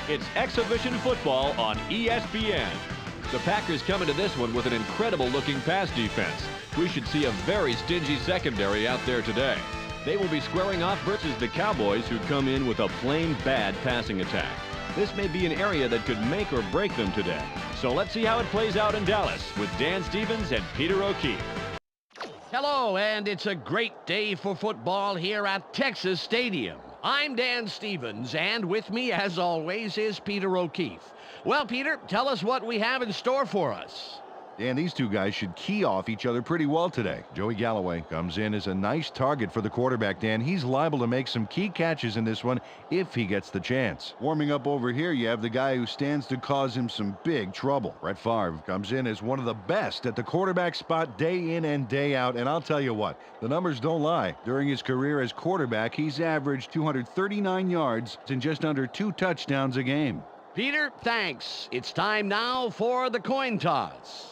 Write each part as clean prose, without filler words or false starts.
It's exhibition football on ESPN. The Packers come into this one with an incredible-looking pass defense. We should see a very stingy secondary out there today. They will be squaring off versus the Cowboys, who come in with a plain bad passing attack. This may be an area that could make or break them today. So let's see how it plays out in Dallas with Dan Stevens and Peter O'Keefe. Hello, and it's a great day for football here at Texas Stadium. I'm Dan Stevens, and with me, as always, is Peter O'Keefe. Well, Peter, tell us what we have in store for us. Dan, these two guys should key off each other pretty well today. Joey Galloway comes in as a nice target for the quarterback, Dan. He's liable to make some key catches in this one if he gets the chance. Warming up over here, you have the guy who stands to cause him some big trouble. Brett Favre comes in as one of the best at the quarterback spot day in and day out, and I'll tell you what, the numbers don't lie. During his career as quarterback, he's averaged 239 yards and just under 2 touchdowns a game. Peter, thanks. It's time now for the coin toss.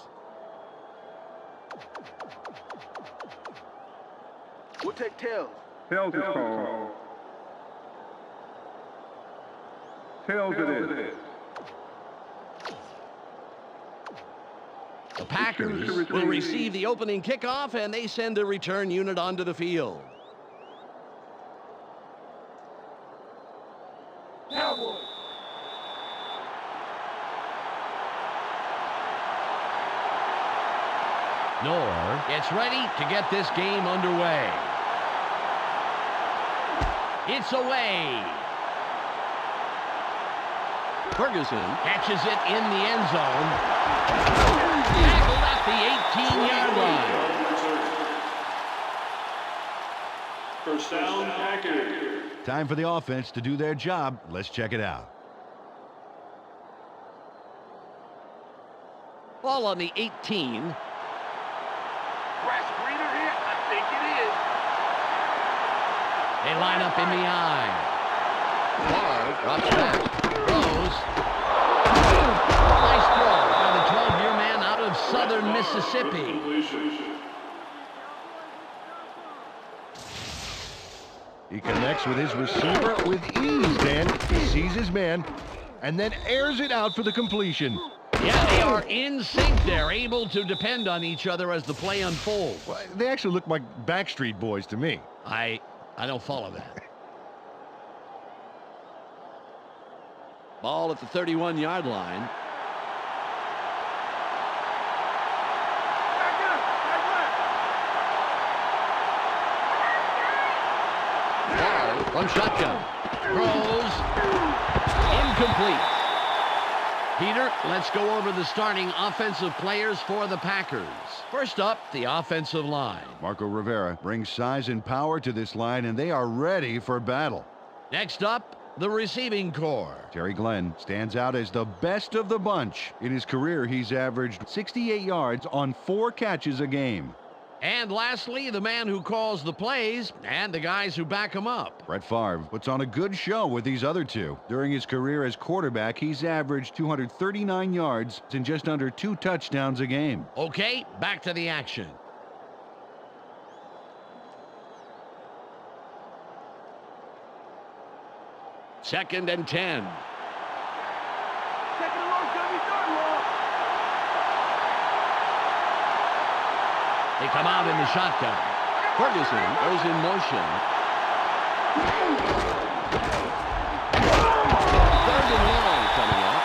We'll take tails. Tails is called. Tails it is. The Packers will receive the opening kickoff, and they send a return unit onto the field. Cowboys. Nor gets ready to get this game underway. It's away. Ferguson catches it in the end zone. Tackled at the 18-yard line. First down, Packers. Time for the offense to do their job. Let's check it out. Ball on the 18. Grass greener here? I think it is. They line up in the eye. Favre drops back. Throws. Nice throw by the 12-year man out of southern Mississippi. He connects with his receiver with ease, Dan. He sees his man and then airs it out for the completion. Yeah, they are in sync. They're able to depend on each other as the play unfolds. Well, they actually look like Backstreet Boys to me. I don't follow that. Ball at the 31-yard line. Ball from shotgun. Throws. Incomplete. Peter, let's go over the starting offensive players for the Packers. First up, the offensive line. Marco Rivera brings size and power to this line, and they are ready for battle. Next up, the receiving corps. Terry Glenn stands out as the best of the bunch. In his career, he's averaged 68 yards on 4 catches a game. And lastly, the man who calls the plays and the guys who back him up. Brett Favre puts on a good show with these other two. During his career as quarterback, he's averaged 239 yards and just under 2 touchdowns a game. Okay, back to the action. Second and 10. Second and long, gonna be third long. They come out in the shotgun. Ferguson goes in motion. Third and long coming up.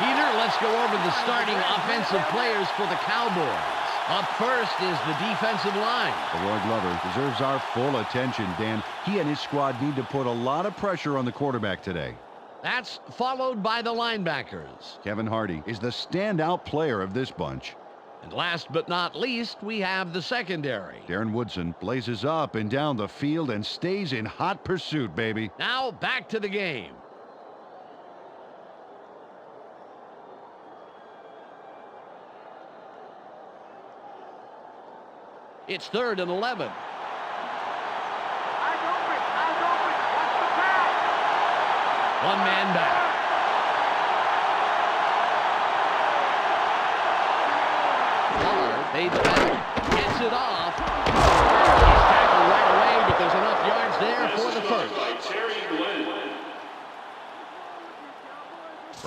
Peter, let's go over the starting offensive players for the Cowboys. Up first is the defensive line. Roy Glover deserves our full attention, Dan. He and his squad need to put a lot of pressure on the quarterback today. That's followed by the linebackers. Kevin Hardy is the standout player of this bunch. And last but not least, we have the secondary. Darren Woodson blazes up and down the field and stays in hot pursuit, baby. Now back to the game. It's third and 11. Eyes open, eyes open. Watch the pass. One man back. Fades back, gets it off. He's tackled right away, but there's enough yards there for the first.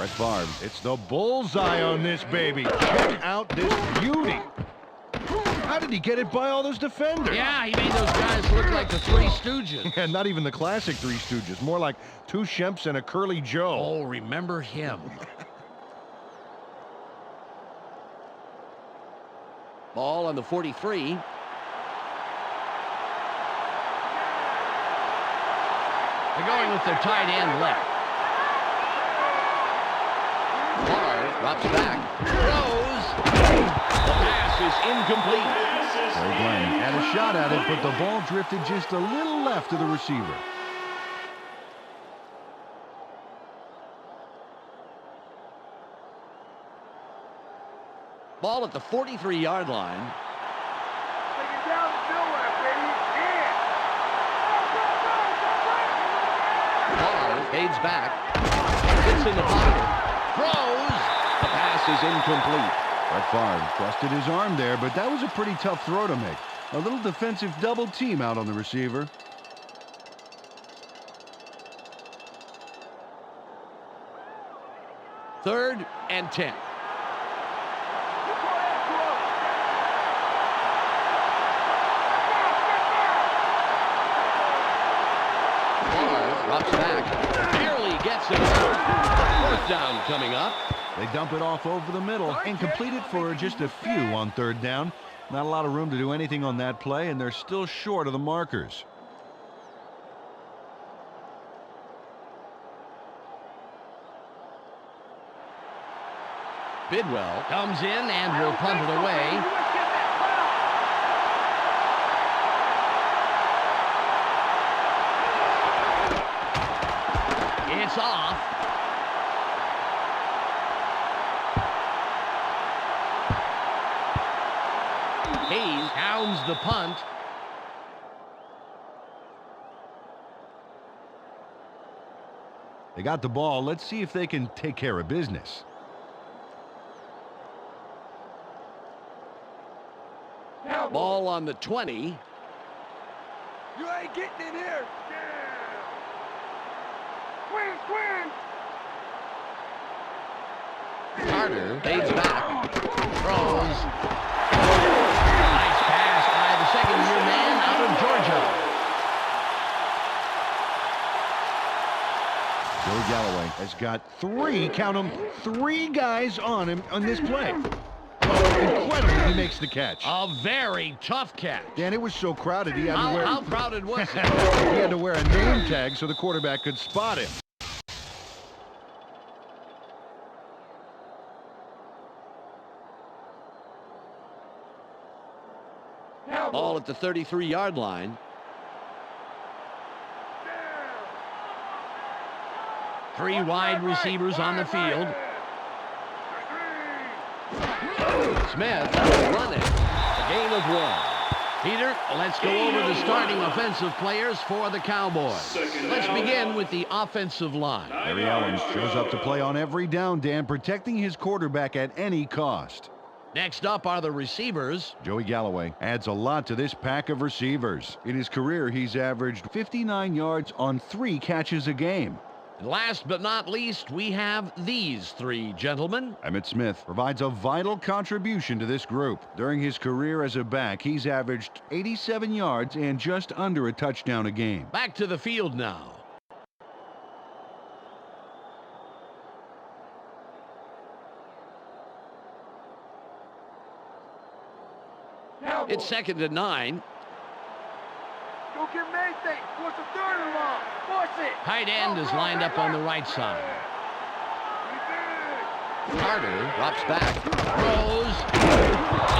Brett Favre, it's the bullseye on this baby. Check out this beauty. How did he get it by all those defenders? Yeah, he made those guys look like the Three Stooges. And not even the classic Three Stooges, more like two Shemps and a Curly Joe. Oh, remember him. Ball on the 43. They're going with their tight end left. Favre drops back. Throws. The pass is incomplete. Ray Glenn had a shot at it, but the ball drifted just a little left of the receiver. Ball at the 43-yard line. Take it down the field, baby. Yeah. Favre fades back. Gets in the pocket. Throws. The pass is incomplete. Brett Favre trusted his arm there, but that was a pretty tough throw to make. A little defensive double team out on the receiver. Third and 10. Favre drops back. Barely gets it. Fourth down coming up. They dump it off over the middle and complete it for just a few on third down. Not a lot of room to do anything on that play, and they're still short of the markers. Bidwell comes in and will punt it away. It's off. Hayes hounds the punt. They got the ball. Let's see if they can take care of business. Ball on the 20. You ain't getting in here. Quinn. Carter fades back. Throws. Nice pass by the second-year man out of Georgia. Joey Galloway has got three guys on him on this play. Incredible, he makes the catch. A very tough catch. Dan, it was so crowded he had to wear... How crowded was it? He had to wear a name tag so the quarterback could spot him. Ball at the 33-yard line. Three wide receivers on the field. Smith running. A gain of 1. Peter, let's go over the starting offensive players for the Cowboys. Let's begin with the offensive line. Barry Allen shows up to play on every down, Dan, protecting his quarterback at any cost. Next up are the receivers. Joey Galloway adds a lot to this pack of receivers. In his career, he's averaged 59 yards on 3 catches a game. And last but not least, we have these 3 gentlemen. Emmitt Smith provides a vital contribution to this group. During his career as a back, he's averaged 87 yards and just under a touchdown a game. Back to the field now. It's 2nd and 9. Go get Maything. Force the third and long. Force it. Tight end is lined up on the right side. Carter drops back. Throws.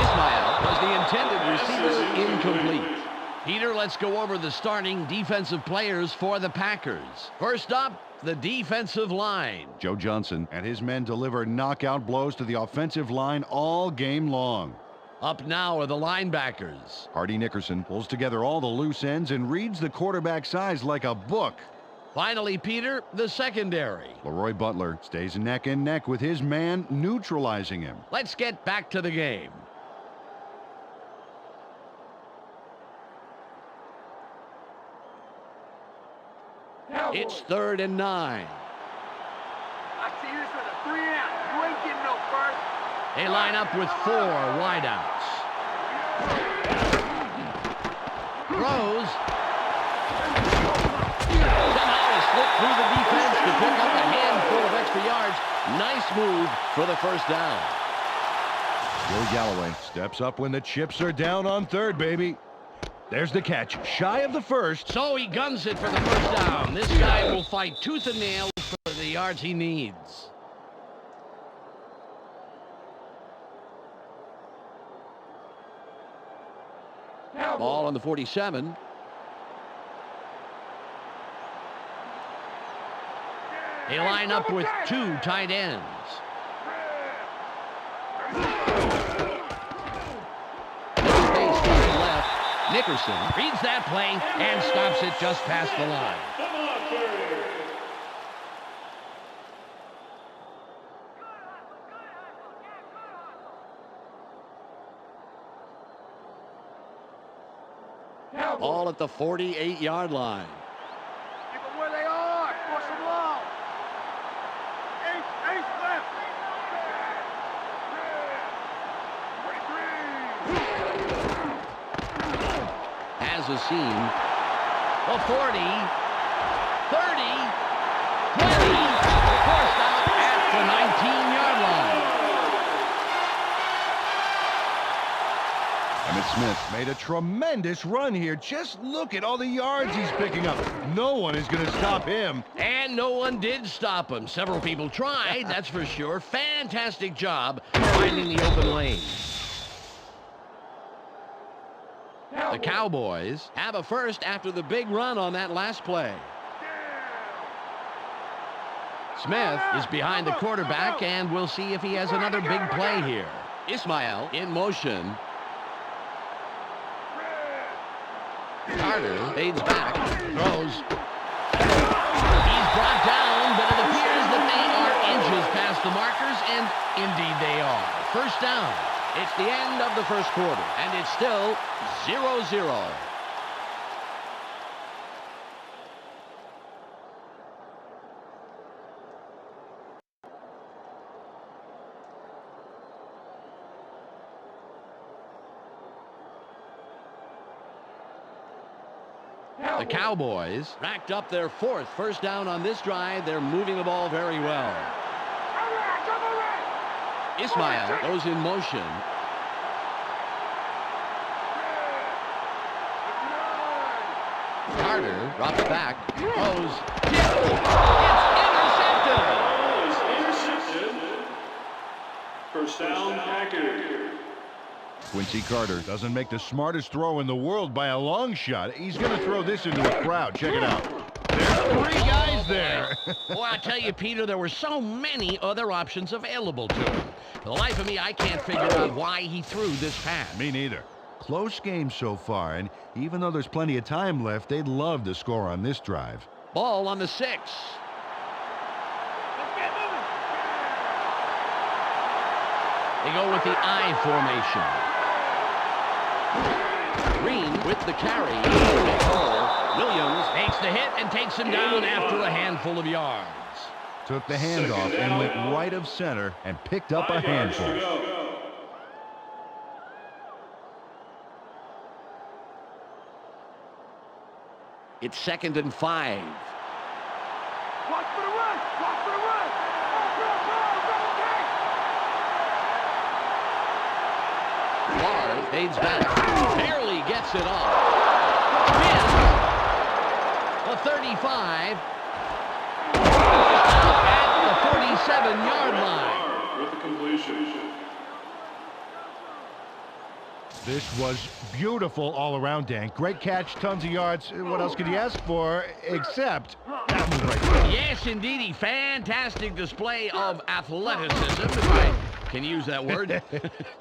Ismail was the intended receiver. Incomplete. Peter, let's go over the starting defensive players for the Packers. First up, the defensive line. Joe Johnson and his men deliver knockout blows to the offensive line all game long. Up now are the linebackers. Hardy Nickerson pulls together all the loose ends and reads the quarterback's eyes like a book. Finally, Peter, the secondary. Leroy Butler stays neck and neck with his man, neutralizing him. Let's get back to the game. It's 3rd and 9. I see this as a 3 out. You ain't getting no first. They line up with 4 wideouts. Throws. Somehow he slipped through the defense to pick up a handful of extra yards. Nice move for the first down. Joey Galloway steps up when the chips are down on third, baby. There's the catch, shy of the first. So he guns it for the first down. This guy will fight tooth and nail for the yards he needs. Ball on the 47. They line up with 2 tight ends. Space to the left. Nickerson reads that play and stops it just past the line. Ball at the 48-yard line. Keep them where they are. Force them long. Ace left. Has a seam. The 40, 30, 20. Forced out at the 19-yard line. Emmitt Smith made a tremendous run here. Just look at all the yards he's picking up. No one is going to stop him. And no one did stop him. Several people tried, that's for sure. Fantastic job finding the open lane. The Cowboys have a first after the big run on that last play. Smith is behind the quarterback, and we'll see if he has another big play here. Ismail in motion. Carter fades back, throws. He's brought down, but it appears that they are inches past the markers, and indeed they are. First down. It's the end of the first quarter, and it's still 0-0. The Cowboys racked up their 4th first down on this drive. They're moving the ball very well. Ismail goes in motion. Carter drops back. Throws. It's intercepted. First down, Packers. Quincy Carter doesn't make the smartest throw in the world by a long shot. He's going to throw this into a crowd. Check it out. There's 3 guys there. Boy, I tell you, Peter, there were so many other options available to him. For the life of me, I can't figure out why he threw this pass. Me neither. Close game so far, and even though there's plenty of time left, they'd love to score on this drive. Ball on the 6. They go with the I formation. Green with the carry. Williams takes the hit and takes him down after a handful of yards. Took the handoff and went right of center and picked up a handful. It's 2nd and 5. Watch for the run. Watch for the run. Barr fades back. Barely gets it off. Spins. The 35. At the 47-yard line. With the completion. This was beautiful all around, Dan. Great catch, tons of yards. What else could you ask for except that one right there? Yes, indeedy. Fantastic display of athleticism, if I can use that word.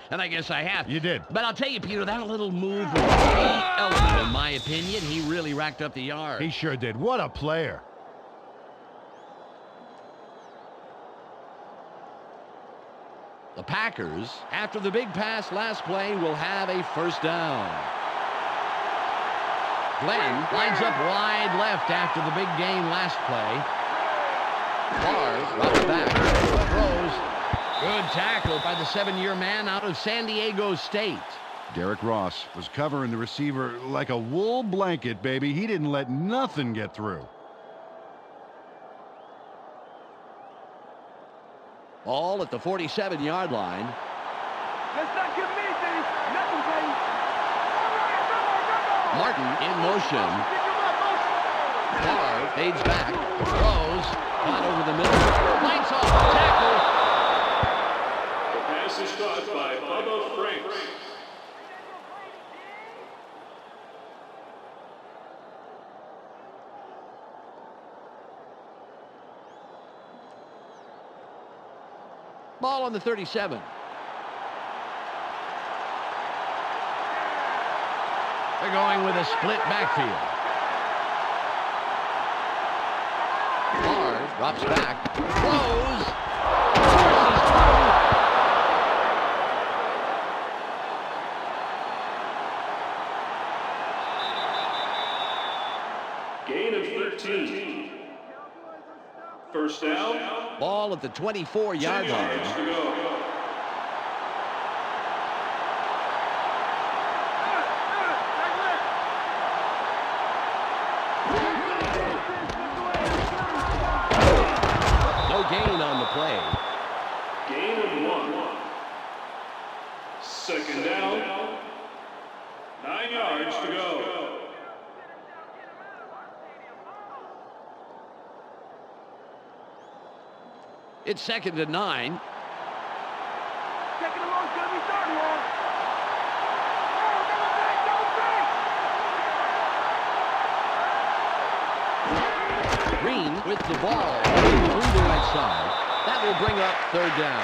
And I guess I have. You did. But I'll tell you, Peter, that little move was pretty elegant, in my opinion. He really racked up the yards. He sure did. What a player. The Packers, after the big pass last play, will have a first down. Glenn lines up wide left after the big gain last play. Barr drops back. throws. Good tackle by the 7-year man out of San Diego State. Derek Ross was covering the receiver like a wool blanket, baby. He didn't let nothing get through. Ball at the 47-yard line. Let's not give me things. Nothing, baby. Martin in motion. Pick him up, motion. Carr fades back. Throws. Caught over the middle. Lights off. Tackle. The pass is caught by Bubba Franks. Ball on the 37. They're going with a split backfield. Carr drops back. Throws. Forces Gain of 13. First down. through. Ball at the 24-yard 10 yards line. to go. No gain on the play. Gain of 1. Second down. 9 yards to go. It's 2nd and 9. Second and long's gonna be third and long. Green with the ball through the right side. That will bring up 3rd down.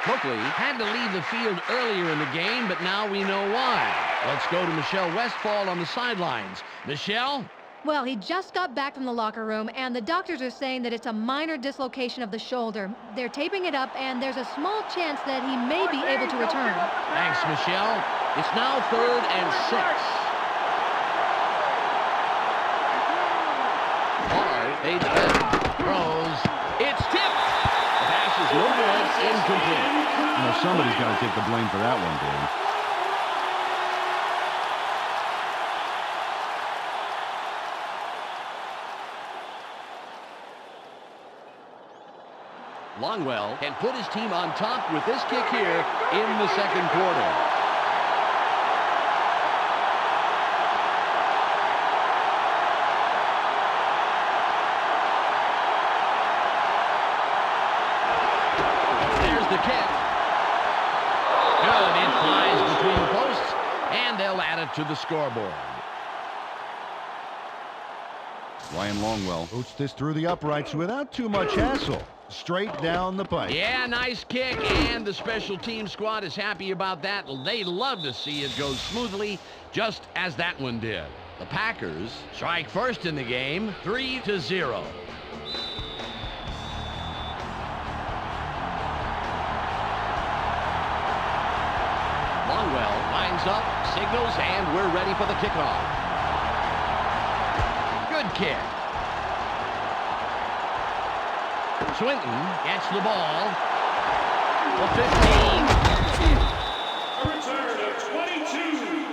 Coakley had to leave the field earlier in the game, but now we know why. Let's go to Michelle Westfall on the sidelines. Michelle? Well, he just got back from the locker room, and the doctors are saying that it's a minor dislocation of the shoulder. They're taping it up, and there's a small chance that he may be able to return. Thanks, Michelle. It's now 3rd and 6. Hard, fades back, throws. It's tipped. The pass is no good, incomplete. You know, somebody's got to take the blame for that one, Dave. Longwell can put his team on top with this kick here in the 2nd quarter. There's the kick. Good. It flies between the posts, and they'll add it to the scoreboard. Ryan Longwell boots this through the uprights without too much hassle. Straight down the pipe. Yeah, nice kick, and the special team squad is happy about that. They love to see it go smoothly, just as that one did. The Packers strike first in the game, 3-0. Longwell lines up, signals, and we're ready for the kickoff. Good kick. Swinton gets the ball. The 15. A return of 22.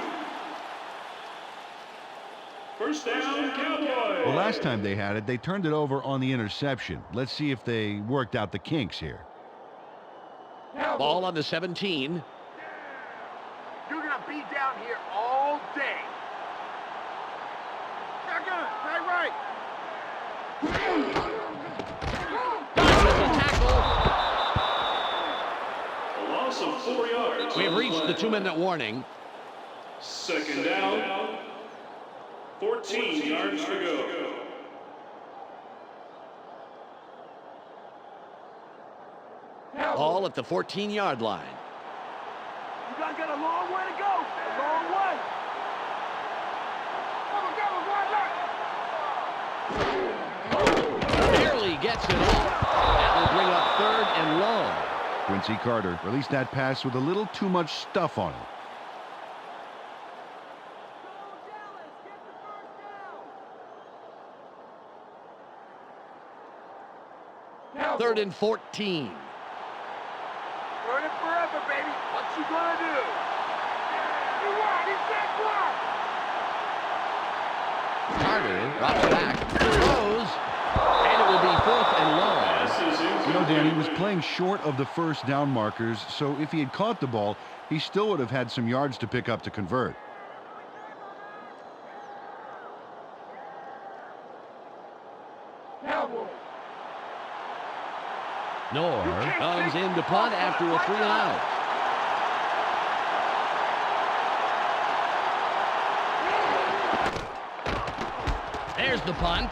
First down, Cowboys. Well, last time they had it, they turned it over on the interception. Let's see if they worked out the kinks here. Ball on the 17. You're gonna be down here all day. Shotgun, right. A loss of 4 yards. We've reached the 2-minute warning. Second down. 14 yards to go. Ball at the 14-yard line. You guys got a long way to go. A long way. Barely gets it off. That will bring up 3rd and long. Quincy Carter released that pass with a little too much stuff on it. 3rd and 14. for effort, baby. What you gonna do? You want? He's that block. Carter drops back, throws, and it will be 4th and long. You know, Dan, he was playing short of the first down markers, so if he had caught the ball, he still would have had some yards to pick up to convert. Nor comes in to punt after a 3-and-out. There's the punt.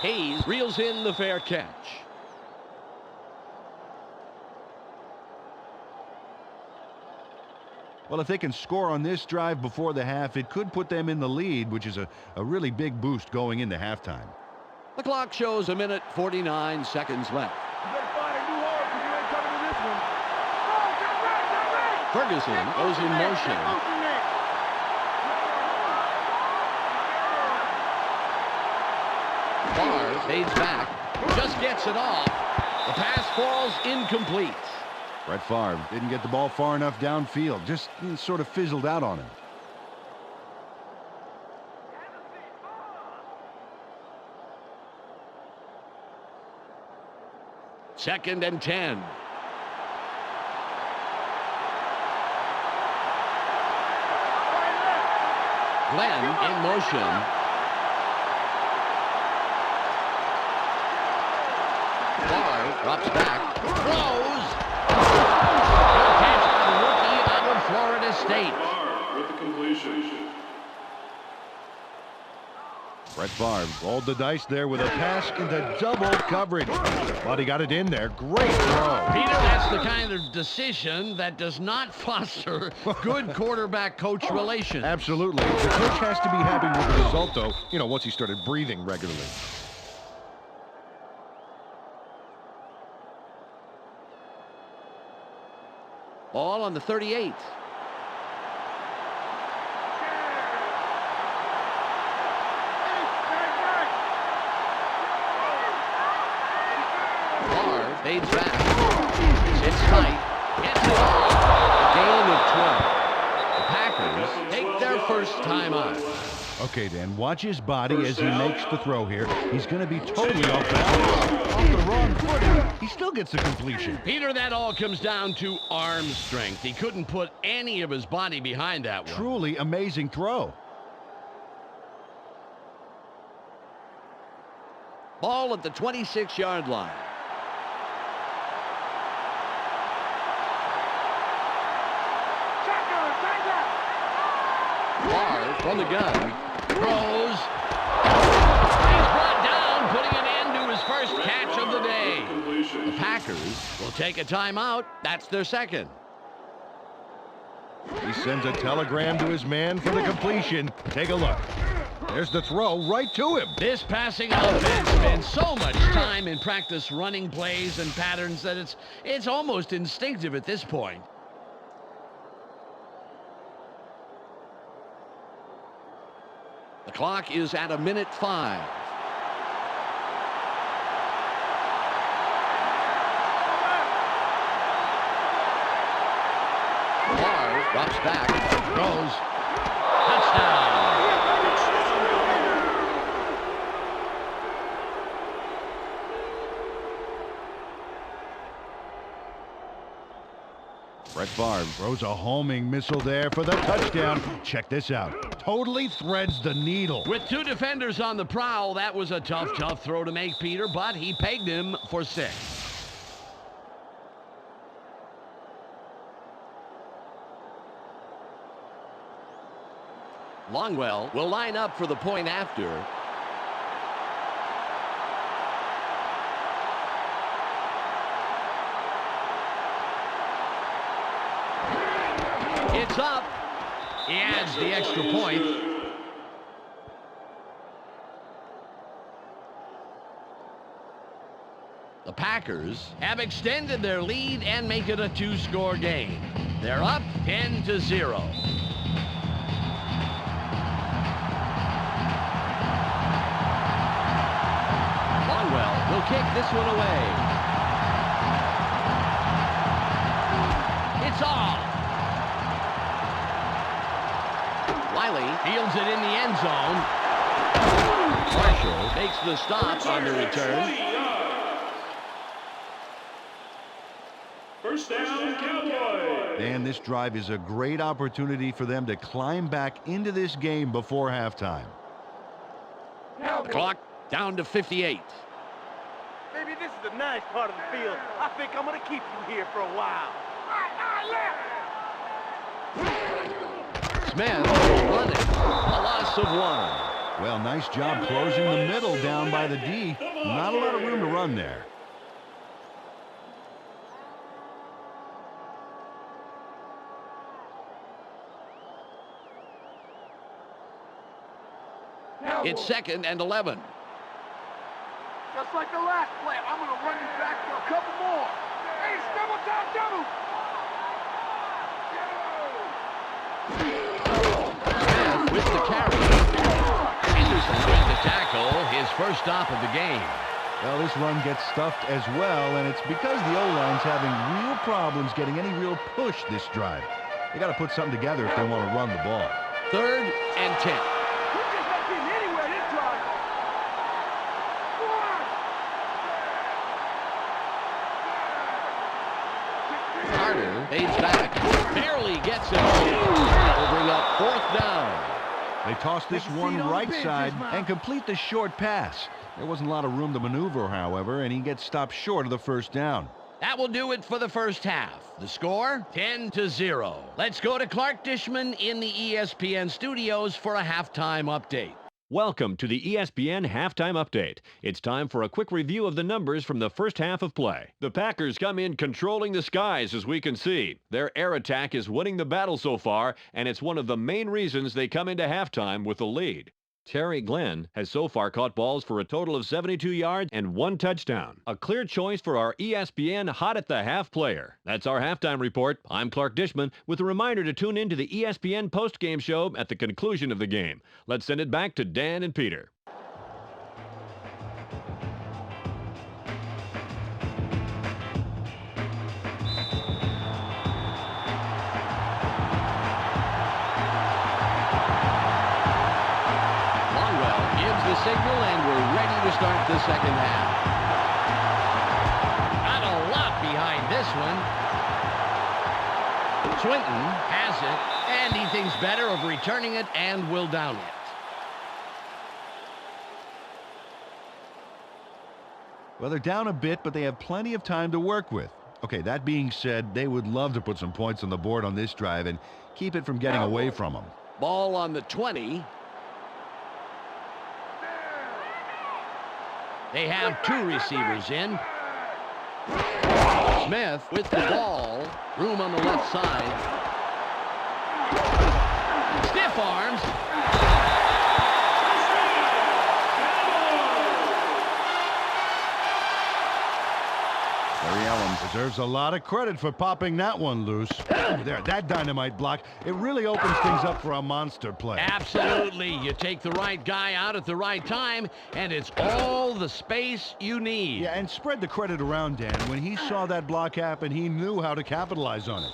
Hayes reels in the fair catch. Well, if they can score on this drive before the half, it could put them in the lead, which is a really big boost going into halftime. The clock shows 1:49 seconds left. You better find a new home because you ain't coming to this one. Ferguson goes in motion. Barr fades back, just gets it off. The pass falls incomplete. Brett Favre didn't get the ball far enough downfield, just sort of fizzled out on him. Second and 10. Glenn in motion. Barr drops back, throws. Good catch by the rookie out of Florida State. Barr with the completion. Brett Favre rolled the dice there with a pass into double coverage. But he got it in there. Great throw. Peter, that's the kind of decision that does not foster good quarterback-coach relations. Absolutely. The coach has to be happy with the result, though, once he started breathing regularly. Ball on the 38. Barr fades back. Sits tight. Gets it off. Gain of 12. The Packers take their first time out. Okay, Dan, watch his body as he makes the throw here. He's going to be totally off balance. Off the wrong foot. He still gets the completion. Peter, that all comes down to arm strength. He couldn't put any of his body behind that one. Truly amazing throw. Ball at the 26-yard line. Barr from the gun. Throws. He's brought down, putting an end to his first catch of the day. The Packers will take a timeout. That's their second. He sends a telegram to his man for the completion. Take a look. There's the throw right to him. This passing offense spends so much time in practice running plays and patterns that it's almost instinctive at this point. The clock is at 1:05. Barr drops back, throws, touchdown. Brett Favre throws a homing missile there for the touchdown. Check this out. Totally threads the needle. With two defenders on the prowl, that was a tough throw to make, Peter, but he pegged him for 6. Longwell will line up for the point after. It's up. He adds the extra point. The Packers have extended their lead and make it a 2-score game. They're up 10-0. Longwell will kick this one away. Kelly fields it in the end zone. Marshall makes the stop on the return. First down, Cowboys. And this drive is a great opportunity for them to climb back into this game before halftime. Clock down to 58. Maybe this is the nice part of the field. I think I'm going to keep you here for a while. Smith will run it. A loss of 1. Well, nice job closing the middle down by the D. Not a lot of room to run there. It's 2nd and 11. Just like the last play, I'm going to run you back for a couple more. Hey, double time, double. Smith with the carry. Henderson with the tackle, his first stop of the game. Well, this run gets stuffed as well, and it's because the O-line's having real problems getting any real push this drive. They got to put something together if they want to run the ball. 3rd and 10. Fades back, barely gets it. Will bring up 4th down. They toss this one right side and complete the short pass. There wasn't a lot of room to maneuver, however, and he gets stopped short of the first down. That will do it for the first half. The score, 10-0. Let's go to Clark Dishman in the ESPN studios for a halftime update. Welcome to the ESPN Halftime Update. It's time for a quick review of the numbers from the first half of play. The Packers come in controlling the skies, as we can see. Their air attack is winning the battle so far, and it's one of the main reasons they come into halftime with the lead. Terry Glenn has so far caught balls for a total of 72 yards and 1 touchdown. A clear choice for our ESPN Hot at the Half player. That's our halftime report. I'm Clark Dishman with a reminder to tune in to the ESPN postgame show at the conclusion of the game. Let's send it back to Dan and Peter. Signal, and we're ready to start the second half. Not a lot behind this one. Swinton has it, and he thinks better of returning it and will down it. Well, they're down a bit, but they have plenty of time to work with. Okay, that being said, they would love to put some points on the board on this drive and keep it from getting away from them. Ball on the 20. They have 2 receivers in. Smith with the ball. Room on the left side. Stiff arms. Barry Allen deserves a lot of credit for popping that one loose. There, that dynamite block, it really opens things up for a monster play. Absolutely. You take the right guy out at the right time, and it's all the space you need. Yeah, and spread the credit around, Dan. When he saw that block happen, he knew how to capitalize on it.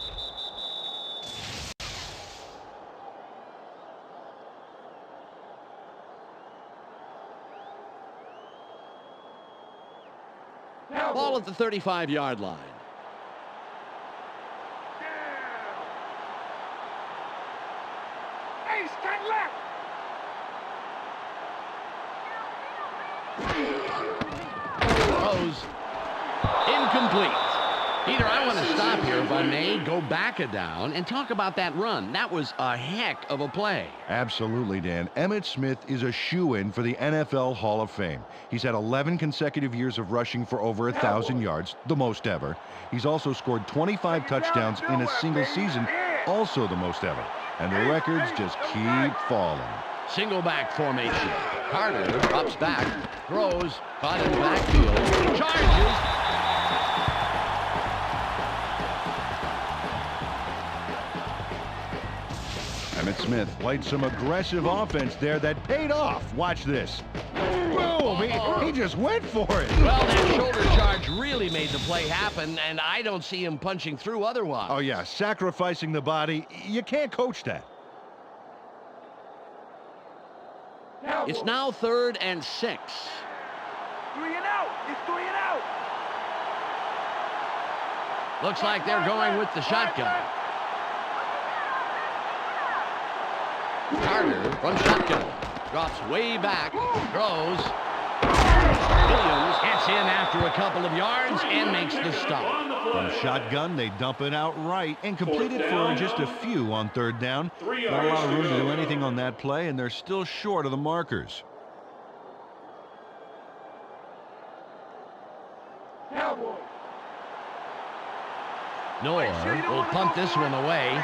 Ball at the 35-yard line. Hey, stand left. Throws. Incomplete. Peter, I want to stop here, if I may, go back a down, and talk about that run. That was a heck of a play. Absolutely, Dan. Emmitt Smith is a shoo-in for the NFL Hall of Fame. He's had 11 consecutive years of rushing for over 1,000 yards, the most ever. He's also scored 25 touchdowns in a single season, also the most ever. And the records just keep falling. Single back formation. Carter drops back, throws, caught in the backfield, charges. Emmitt Smith played some aggressive offense there that paid off. Watch this. Boom! He just went for it. Well, that shoulder charge really made the play happen, and I don't see him punching through otherwise. Oh, yeah, sacrificing the body. You can't coach that. It's now 3rd and 6. 3 and out. It's 3 and out. Looks like they're going with the shotgun. Carter from shotgun. Drops way back. Throws. Williams gets in after a couple of yards and makes the stop. From shotgun, they dump it out right and complete it for just a few on 3rd down. Not a lot of room to do anything on that play, and they're still short of the markers. Noor will punt this one away.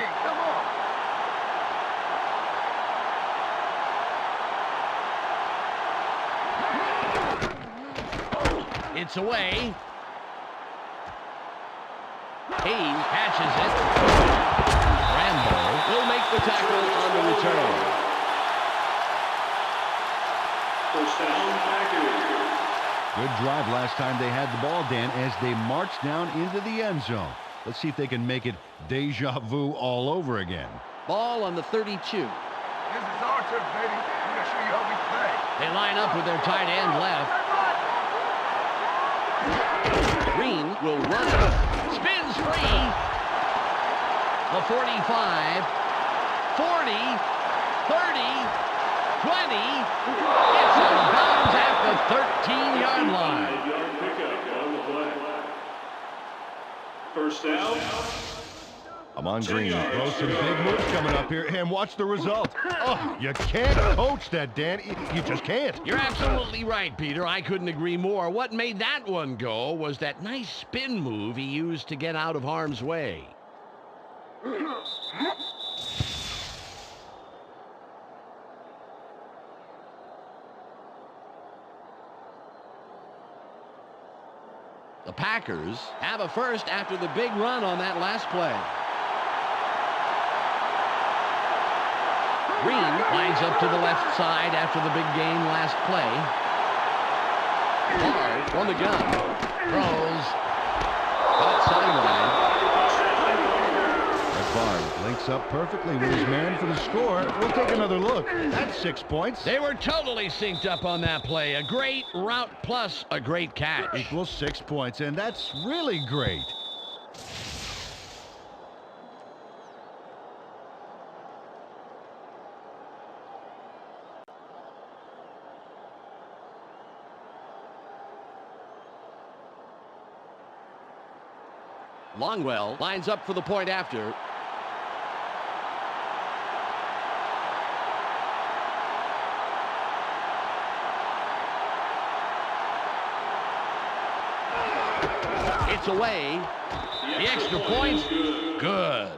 It's away. Hayes catches it. Rambo will make the tackle on the return. First down, Packers. Good drive last time they had the ball, Dan, as they march down into the end zone. Let's see if they can make it deja vu all over again. Ball on the 32. This is our turn, baby. We're going to show you how we play. They line up with their tight end left. Green will run it. Spins free. The 45, 40, 30, 20. It's out of bounds at the 13-yard line. 5-yard pickup on the play. First down. Amon Green throws some big moves coming up here, and watch the result. Oh, you can't coach that, Dan. You just can't. You're absolutely right, Peter. I couldn't agree more. What made that one go was that nice spin move he used to get out of harm's way. The Packers have a first after the big run on that last play. Green lines up to the left side after the big game last play. Barr on the gun. Throws. Caught sideline. That Barr links up perfectly with his man for the score. We'll take another look. That's 6 points. They were totally synced up on that play. A great route plus a great catch. Equals 6 points, and that's really great. Longwell lines up for the point after. It's away. The extra point, good.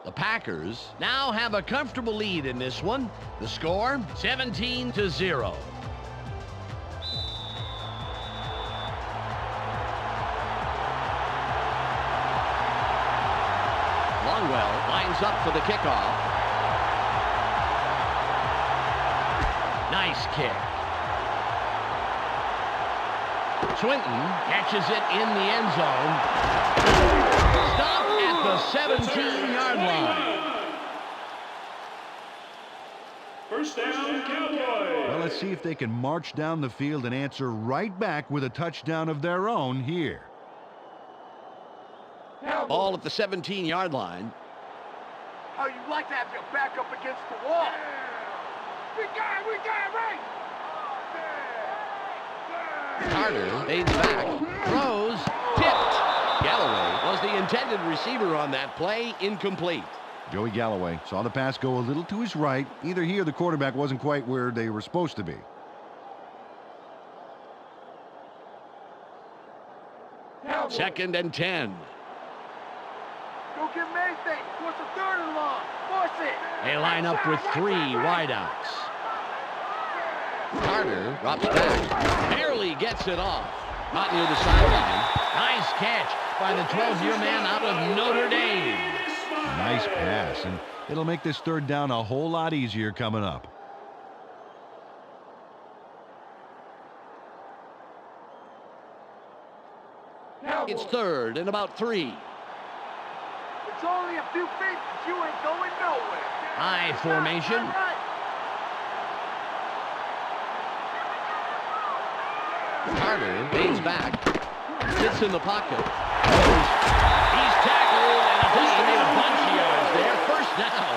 The Packers now have a comfortable lead in this one. The score, 17-0. Longwell lines up for the kickoff. Nice kick. Swinton catches it in the end zone. Stop at the 17-yard line. First down, Cowboys. Well, let's see if they can march down the field and answer right back with a touchdown of their own here. Ball at the 17-yard line. How you like to have your back up against the wall? We got it right! Carter fades back, throws, tipped. Galloway was the intended receiver on that play, incomplete. Joey Galloway saw the pass go a little to his right. Either he or the quarterback wasn't quite where they were supposed to be. Second and 10. Go get Mayfair. Force the third and long. Force it. They line up with 3 wideouts. Carter drops back, barely gets it off. Not near the sideline. Nice catch by the 12-year man out of Notre Dame. Nice pass, and it'll make this third down a whole lot easier coming up. It's third and about 3. It's only a few feet, but you ain't going nowhere. I formation. Carter fades back. Sits in the pocket. He's tackled, and I think he made a bunch of yards there. First down.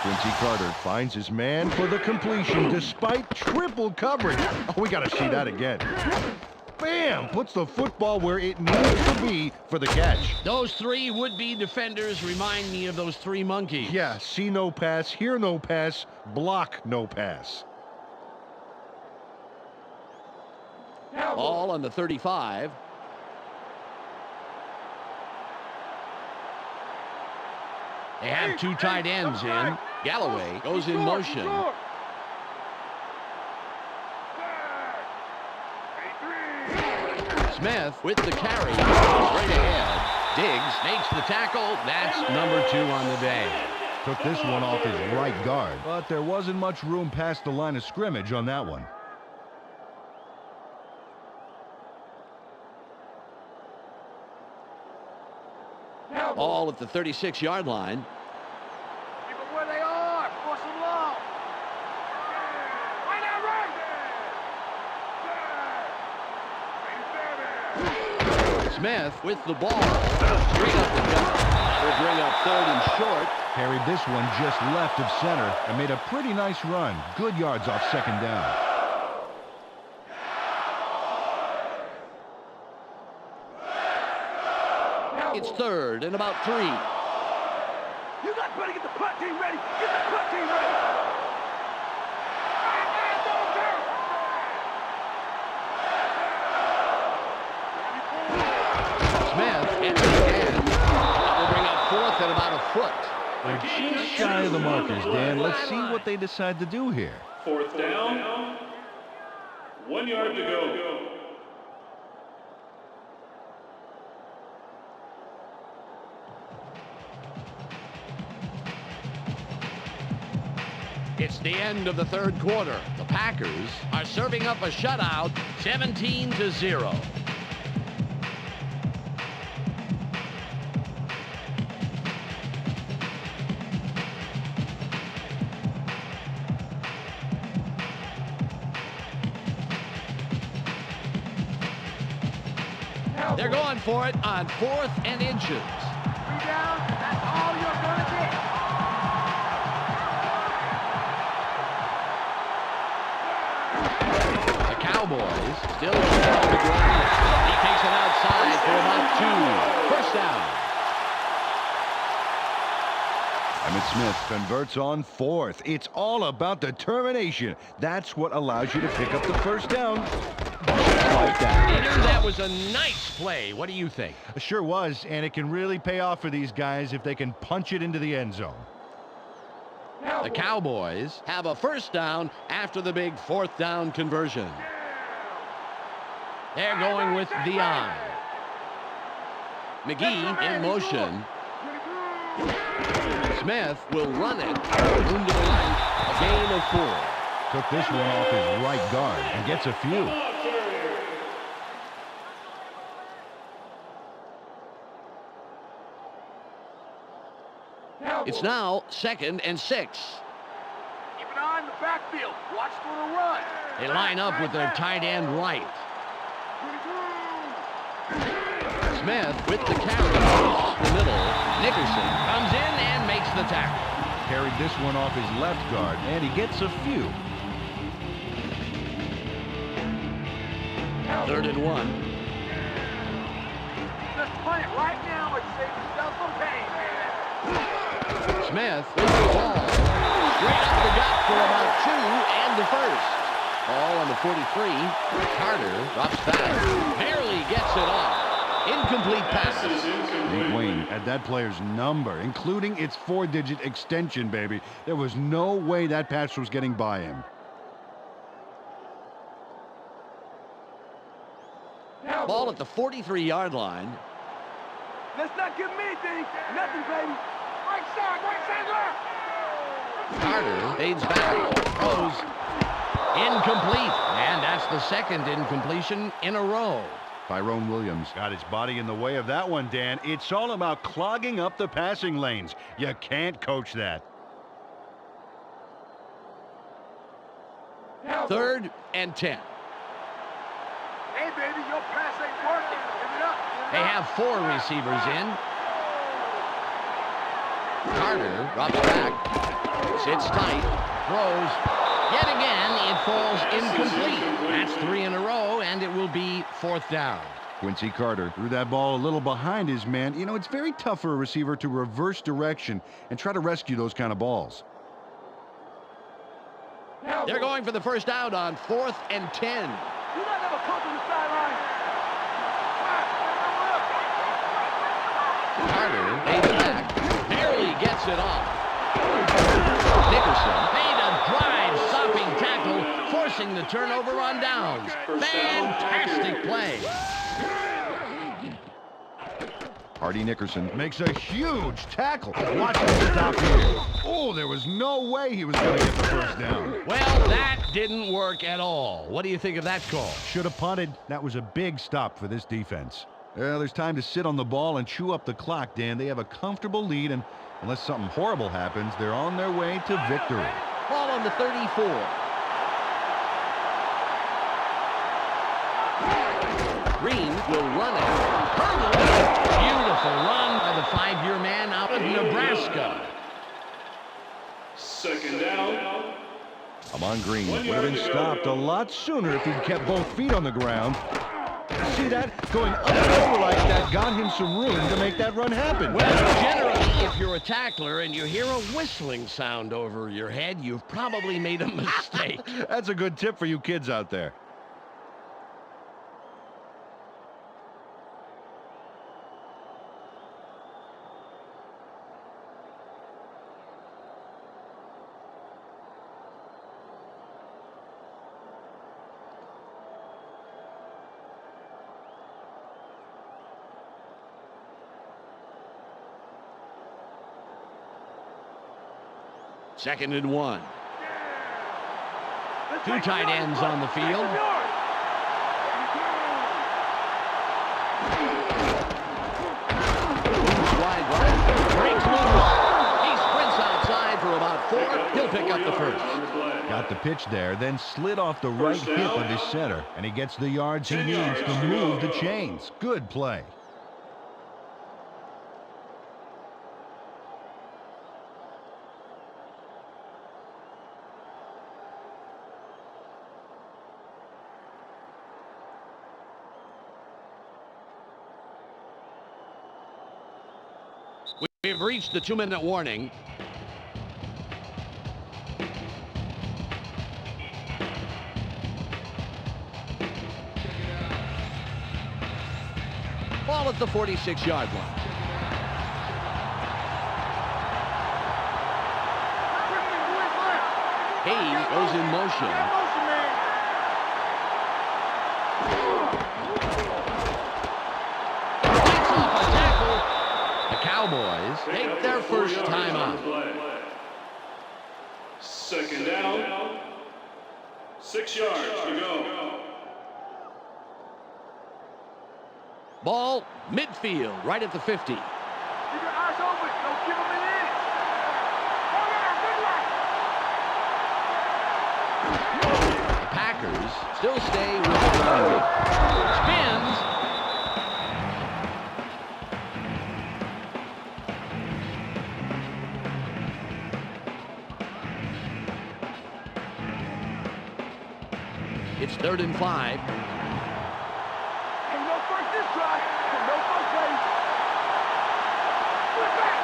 Quincy Carter finds his man for the completion despite triple coverage. Oh, we got to see that again. Bam! Puts the football where it needs to be for the catch. Those three would-be defenders remind me of those three monkeys. Yeah, see no pass, hear no pass, block no pass. Ball on the 35. They have two tight ends in. Galloway goes in motion. Smith with the carry. Straight ahead. Diggs makes the tackle. That's number 2 on the day. Took this one off his right guard, but there wasn't much room past the line of scrimmage on that one. Ball at the 36-yard line. Keep them where they are. Force them long. Right now, right. Smith with the ball. Straight up the gut. Will bring up 3rd and short. Carried this one just left of center and made a pretty nice run. Good yards off 2nd down. It's 3rd and about 3. You guys better get the punt team ready. Get the punt team ready. Smith and again. That will bring up 4th and about a foot. They're just shy of the markers, Dan. Let's see what they decide to do here. 4th down. 1 yard to go. It's the end of the 3rd quarter. The Packers are serving up a shutout, 17-0. They're going for it on 4th and inches. 3 down. That's all you're going to get. Cowboys still on the ground. He takes it outside for about 2. First down. Emmitt Smith converts on 4th. It's all about determination. That's what allows you to pick up the first down. Like that. Peter, that was a nice play. What do you think? It sure was, and it can really pay off for these guys if they can punch it into the end zone. The Cowboys have a first down after the big 4th down conversion. They're going with Dion. McGee in motion. Smith will run it. Room to the right. A gain of 4. Took this one off his right guard and gets a few. It's now 2nd and 6. Keep an eye on the backfield. Watch for the run. They line up with their tight end right. Smith with the carry. The middle. Nickerson comes in and makes the tackle. Carried this one off his left guard, and he gets a few. 3rd and 1. Just punt it right now and save yourself some pain, man. Smith with the ball. Straight up the gut for about 2 and the first. Ball on the 43. Carter drops back. Barely gets it off. Incomplete pass. Nate Wayne had that player's number, including its 4-digit extension, baby. There was no way that pass was getting by him. Ball at the 43-yard line. Let's not give me anything. Nothing, baby. Right side, left. Carter fades back. Throws incomplete. And that's the 2nd incompletion in a row. Tyrone Williams got his body in the way of that one, Dan. It's all about clogging up the passing lanes. You can't coach that. 3rd and 10. Hey, baby, your pass ain't working. Give it up. They have 4 receivers in. Carter drops back, sits tight, throws. Yet again, it falls incomplete. That's 3 in a row, and it will be 4th down. Quincy Carter threw that ball a little behind his man. You know, it's very tough for a receiver to reverse direction and try to rescue those kind of balls. They're going for the first down on 4th and 10. You not have a coach on the sideline. Carter made it back, barely gets it off. Nickerson made a drive-stopping tackle, forcing the turnover on downs. Fantastic play. Hardy Nickerson makes a huge tackle. Watch him stop here. Oh, there was no way he was going to get the first down. Well, that didn't work at all. What do you think of that call? Should have punted. That was a big stop for this defense. There's time to sit on the ball and chew up the clock, Dan. They have a comfortable lead, and unless something horrible happens, they're on their way to victory. Ball on the 34. Green will run it. Hurdle. Beautiful run by the 5-year man out of Nebraska. 2nd down. Amon Green would have been stopped a lot sooner if he'd kept both feet on the ground. See that? Going up and over like that got him some room to make that run happen. Well, generally, if you're a tackler and you hear a whistling sound over your head, you've probably made a mistake. That's a good tip for you kids out there. Second and 1. 2 tight ends on the field. Moves wide right. Breaks loose. He sprints outside for about 4. He'll pick up the first. Got the pitch there, then slid off the right hip of his center, and he gets the yards he needs to move the chains. Good play. We've reached the 2-minute warning. Ball at the 46-yard line. Hayes goes in motion. Cowboys take their first timeout. 2nd down. 6 yards to go. Ball midfield, right at the 50. Keep your eyes open. Don't give them an inch. The Packers still stay with the run. Spins. It's 3rd and 5. Hey, no first this drive. No first place. Back.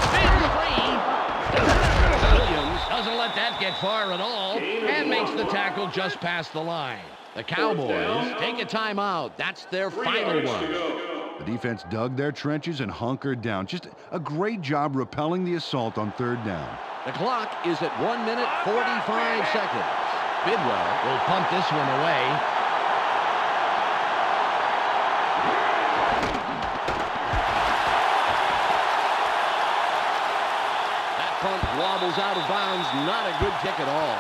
Spin free. Williams doesn't let that get far at all and makes the tackle just past the line. The Cowboys take a timeout. That's their final one. The defense dug their trenches and hunkered down. Just a great job repelling the assault on 3rd down. The clock is at 1 minute 45 seconds. Bidwell will punt this one away. That punt wobbles out of bounds. Not a good kick at all.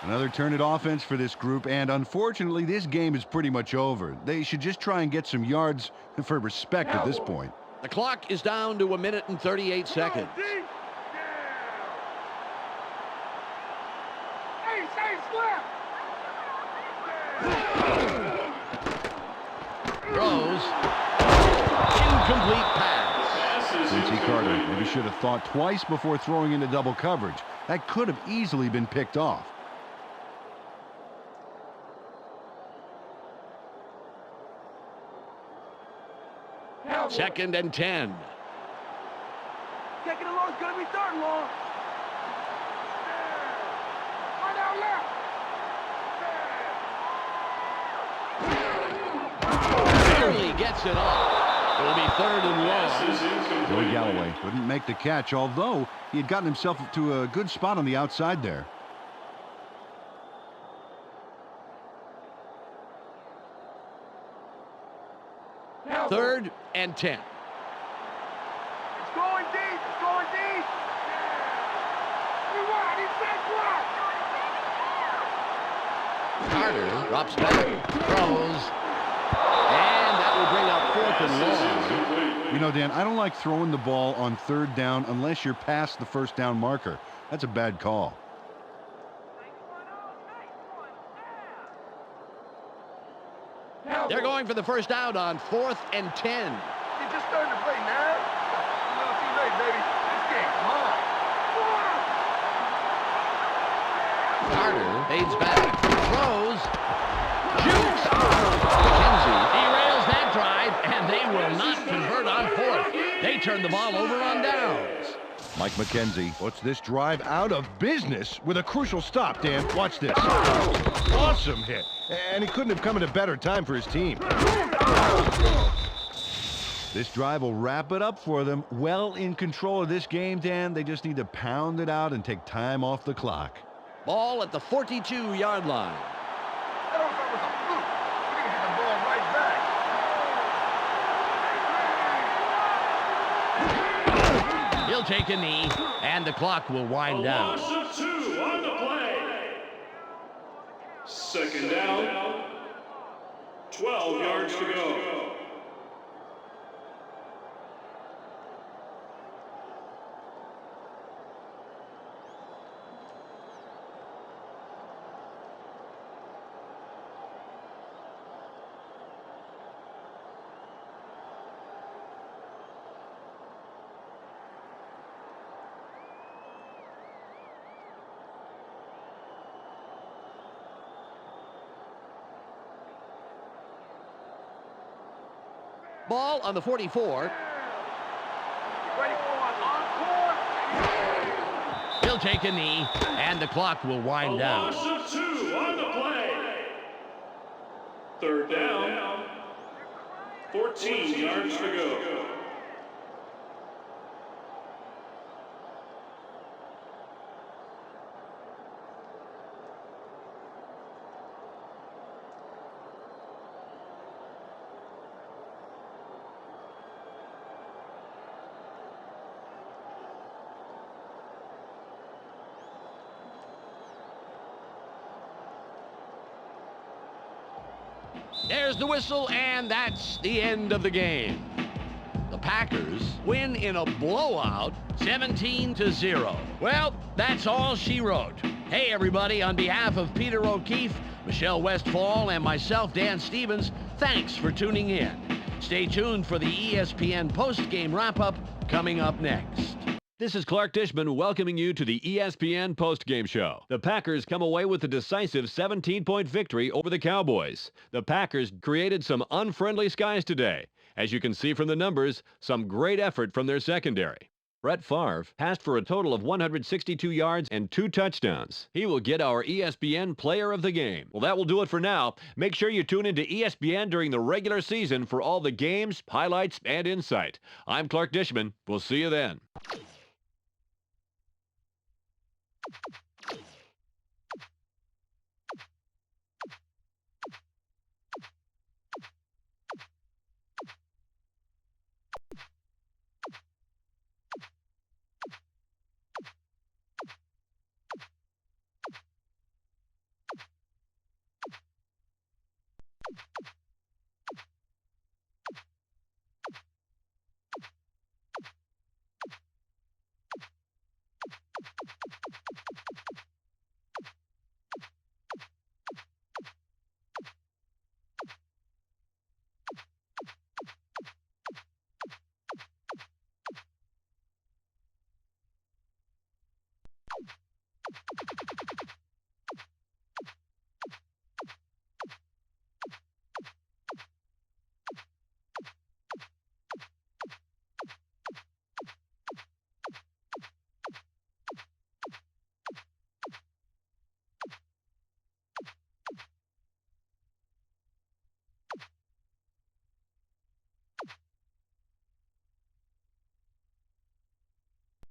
Another turn at offense for this group, and unfortunately, this game is pretty much over. They should just try and get some yards for respect at this point. The clock is down to 1 minute and 38 seconds. Throws. Incomplete pass. Quincy Carter maybe should have thought twice before throwing into double coverage. That could have easily been picked off. Second and 10. Taking it long, it's gonna be third and long. Right out left. Barely gets it off. It'll be third and long. Joey Galloway couldn't make the catch, although he had gotten himself to a good spot on the outside there. Third and 10. It's going deep, it's going deep. Rewind, inside block. Carter drops back, throws, and that will bring up fourth and long. You know, Dan, I don't like throwing the ball on third down unless you're past the first down marker. That's a bad call. They're going for the first out on 4th and 10. He's just starting to play now. You know, see late, baby. This game's mine. Carter fades back, throws, shoots. McKenzie derails that drive, and they will not convert on 4th. They turn the ball over on downs. Mike McKenzie puts this drive out of business with a crucial stop, Dan. Watch this. Awesome hit. And he couldn't have come at a better time for his team. This drive will wrap it up for them. Well in control of this game, Dan. They just need to pound it out and take time off the clock. Ball at the 42-yard line. I don't know if it was a fluke. We're gonna hit the ball right back. He'll take a knee, and the clock will wind down. Loss of 2 on the play. Second down. 12 yards to go. Ball on the 44. Ready for an encore? He'll take a knee, and the clock will wind down. Loss of 2 on the play. Third down. 14 yards to go. There's the whistle, and that's the end of the game. The Packers win in a blowout, 17-0. Well, that's all she wrote. Hey, everybody, on behalf of Peter O'Keefe, Michelle Westfall, and myself, Dan Stevens, thanks for tuning in. Stay tuned for the ESPN post-game wrap-up coming up next. This is Clark Dishman welcoming you to the ESPN postgame show. The Packers come away with a decisive 17-point victory over the Cowboys. The Packers created some unfriendly skies today. As you can see from the numbers, some great effort from their secondary. Brett Favre passed for a total of 162 yards and 2 touchdowns. He will get our ESPN Player of the Game. Well, that will do it for now. Make sure you tune into ESPN during the regular season for all the games, highlights, and insight. I'm Clark Dishman. We'll see you then.